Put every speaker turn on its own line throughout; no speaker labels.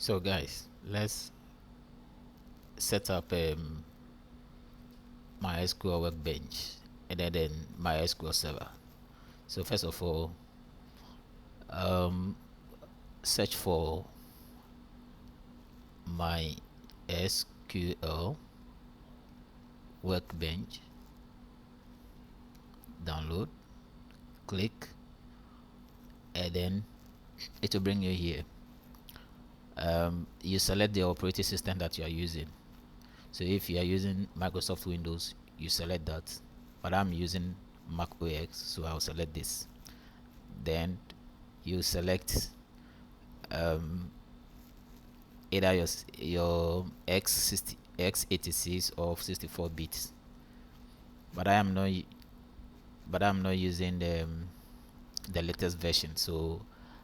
So guys, let's set up MySQL Workbench and then MySQL server. So first of all, um, search for MySQL Workbench, download, click, and then it will bring you here. You select the operating system that you are using. So if you are using Microsoft Windows, you select that, but I'm using macOS, so I'll select this. Then you select um, either your x86 or 64 bits, but I'm not using the latest version, so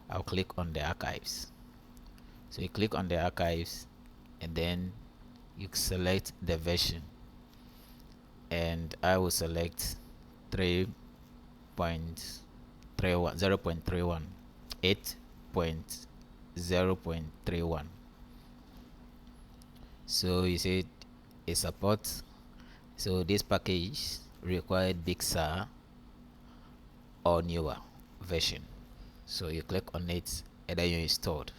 I'll click on the archives. So you click on the archives and then you select the version, and I will select 3.31 0.31 8.0.31. So you see it supports. So this package required Big Sur or newer version. So you click on it and then you installed.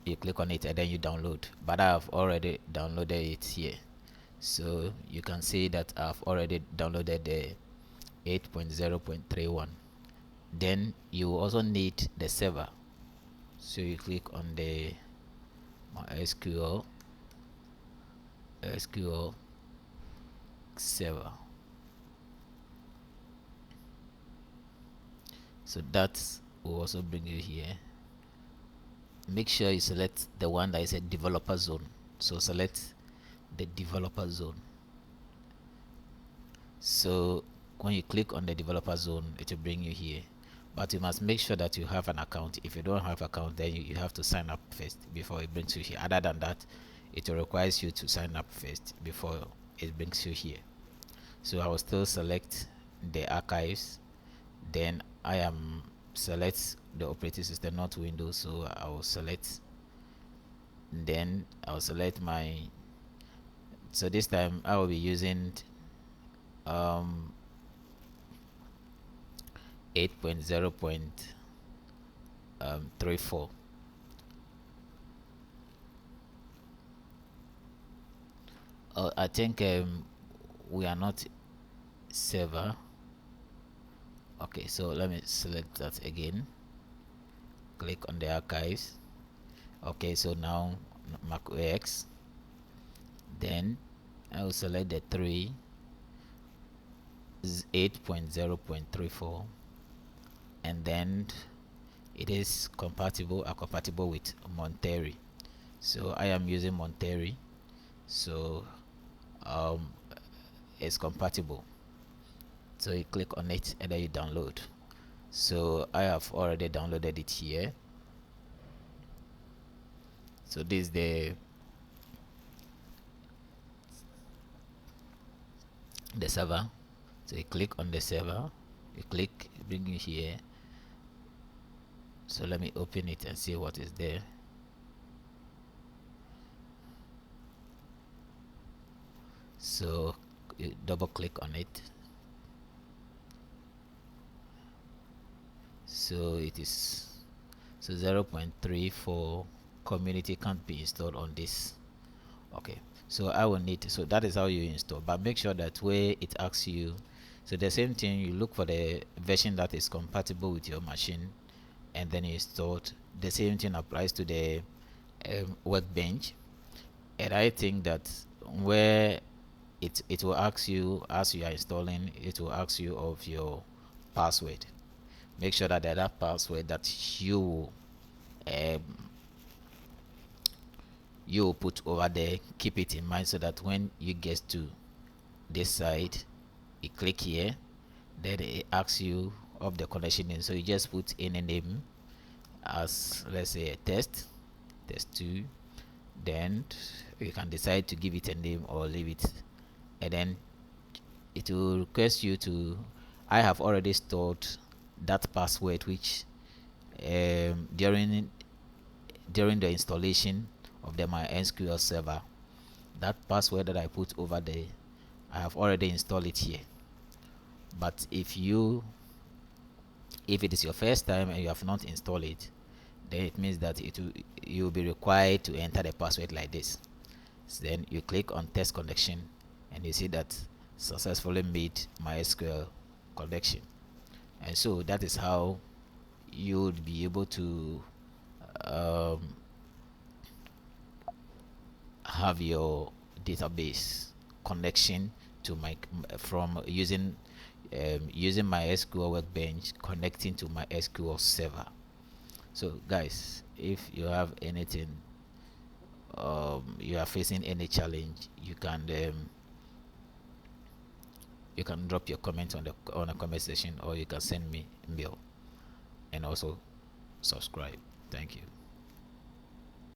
You click on it and then you download. But I have already downloaded it here. So you can see that I've already downloaded the 8.0.31. Then you also need the server. So you click on the MySQL server. So that will also bring you here. Make sure you select the one that is a developer zone. So select the developer zone. So when you click on the developer zone, it will bring you here, but you must make sure that you have an account. If you don't have an account, then you have to sign up first before it brings you here. Other than that, it will require you to sign up first before it brings you here. So I will still select the archives. Then I am select the operating system, not Windows, so I will select. Then I'll select my. So this time I will be using 8.0.34. I think we are not server. Okay, so let me select that again. Click on the archives. Okay, so now macOS. Then I will select the 8.0.34, and then it is compatible with Monterey. So I am using Monterey, so it's compatible. So you click on it and then you download. So I have already downloaded it here. So this is the server. So you click on the server, you click, bring you here. So let me open it and see what is there. So you double click on it. So it is 0.34 community can't be installed on this. Okay, so I will need, so that is how you install, but make sure that where it asks you, so the same thing, you look for the version that is compatible with your machine and then you install it. The same thing applies to the Workbench. And I think that where it will ask you, as you are installing, it will ask you of your password. Make sure that that password that you put over there, keep it in mind, so that when you get to this side, you click here, then it asks you of the connection name. So you just put any name, as let's say a test 2. Then you can decide to give it a name or leave it, and then it will request you to, I have already stored that password, which during during the installation of the MySQL server, that password that I put over there, I have already installed it here. But if it is your first time and you have not installed it, then it means that you'll be required to enter the password like this. So then you click on test connection and you see that successfully made MySQL connection. And so that is how you would be able to have your database connection to from using MySQL Workbench, connecting to MySQL server. So guys, if you have anything, you are facing any challenge, you can drop your comment on the comment section, or you can send me mail, and also subscribe. Thank you.